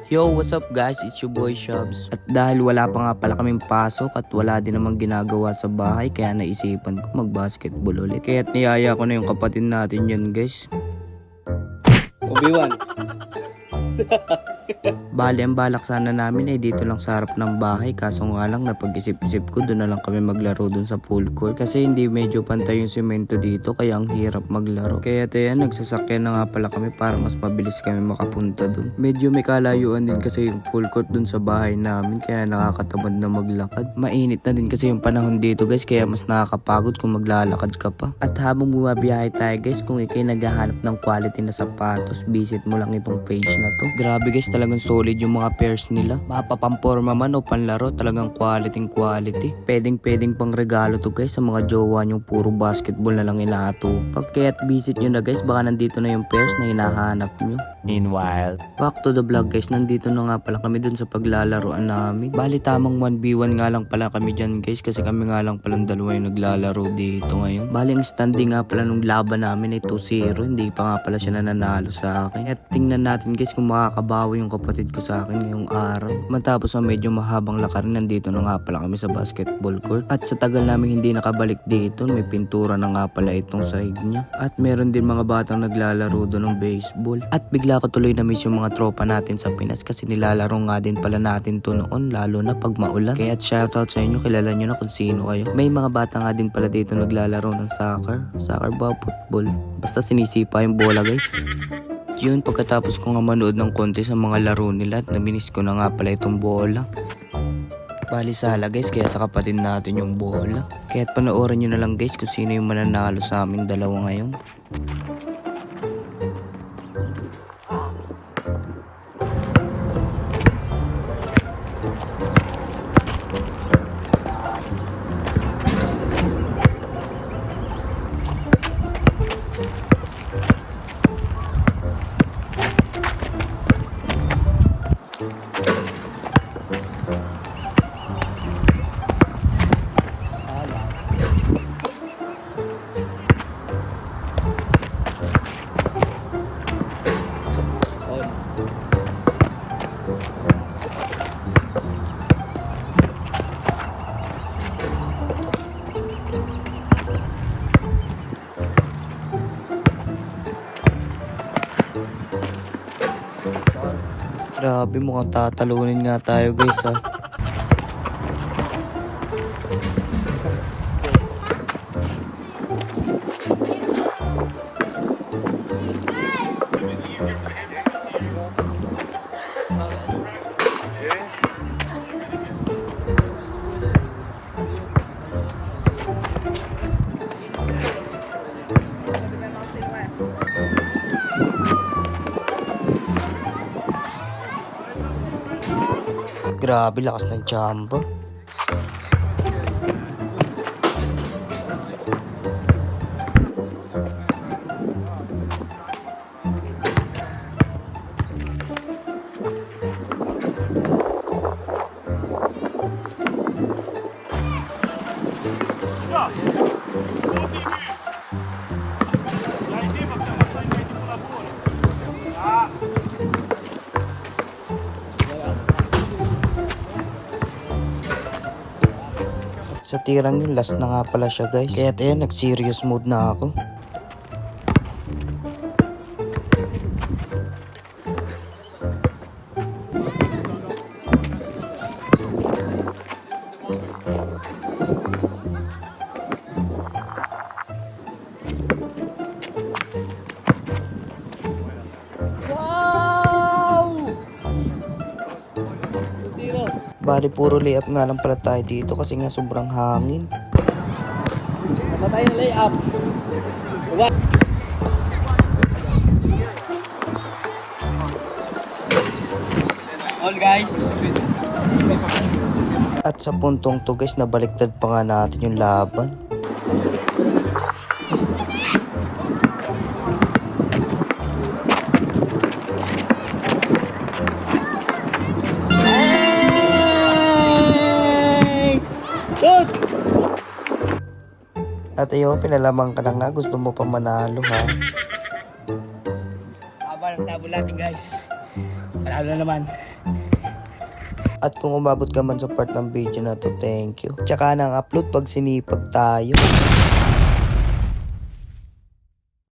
Yo, what's up guys? It's your boy Shubs. At dahil wala pa nga pala kaming pasok at wala din namang ginagawa sa bahay, kaya naisipan ko mag-basketball ulit. Kaya't niyaya ko na yung kapatid natin yan guys. Obi-Wan. Bali, ang balak sana namin ay dito lang sa harap ng bahay, kaso nga lang napag-isip-isip ko doon na lang kami maglaro doon sa full court. Kasi hindi medyo pantay yung semento dito, kaya ang hirap maglaro. Kaya tayo nagsasakyan na nga pala kami para mas mabilis kami makapunta doon. Medyo may kalayuan din kasi yung full court doon sa bahay namin, kaya nakakatamad na maglakad. Mainit na din kasi yung panahon dito guys, kaya mas nakakapagod kung maglalakad ka pa. At habang bumabiyahe tayo guys, kung ikay naghahanap ng quality na sapatos, visit mo lang itong page na to. Grabe guys, talagang solid yung mga pairs nila. Mapapamporma man o panlaro, talagang quality. Pwedeng pang regalo to guys sa mga jowa nyong puro basketball na lang inaatupag. Kaya't visit nyo na guys, baka nandito na yung pairs na hinahanap nyo. Meanwhile, Back to the vlog guys, nandito na nga pala kami dun sa paglalaroan namin. Bali tamang 1v1 nga lang pala kami dyan guys, kasi kami nga lang palang dalawa yung naglalaro dito ngayon. Bali ang standing nga pala nung laban namin ay 2-0, hindi pa nga pala siya nananalo sa akin. At tingnan natin guys kung makakabawi yung kapatid ko sa akin ngayong araw. Matapos ang medyo mahabang lakarin, nandito na nga pala kami sa basketball court. At sa tagal namin hindi nakabalik dito, may pintura na nga pala itong sahig niya. At meron din mga batang naglalaro doon ng baseball. At bigla ko tuloy na miss yung mga tropa natin sa Pinas, kasi nilalaro nga din pala natin to noon, lalo na pag maulan. Kaya shoutout sa inyo, kilala nyo na kung sino kayo. May mga bata nga din pala dito naglalaro ng soccer ba, football, basta sinisipa yung bola guys. Yun, pagkatapos ko nga manood ng konti sa mga laro nila, at naminis ko na nga pala itong bola. Bali sala guys, kaya sa kapatid natin yung bola. Kaya't panoorin nyo na lang guys kung sino yung mananalo sa aming dalawa ngayon. Grabe, mukhang tatalunin nga tayo guys ha. Grabe, lakas ng tsamba. Sa tirang yun, last na nga pala siya guys. Kaya ayan, nag-serious mode na ako. Bali puro layup nga lang pala tayo dito kasi nga sobrang hangin. namatay yung layup. What? All guys. At sa puntong to guys, nabaliktad pa nga natin yung laban. At ayun, pinalaman ka na nga, gusto mo pa manalo ha. Aba ng tabo natin guys. Panalo na naman. At kung umabot ka man sa part ng video na to, thank you. Tsaka nang upload pag sinipag tayo.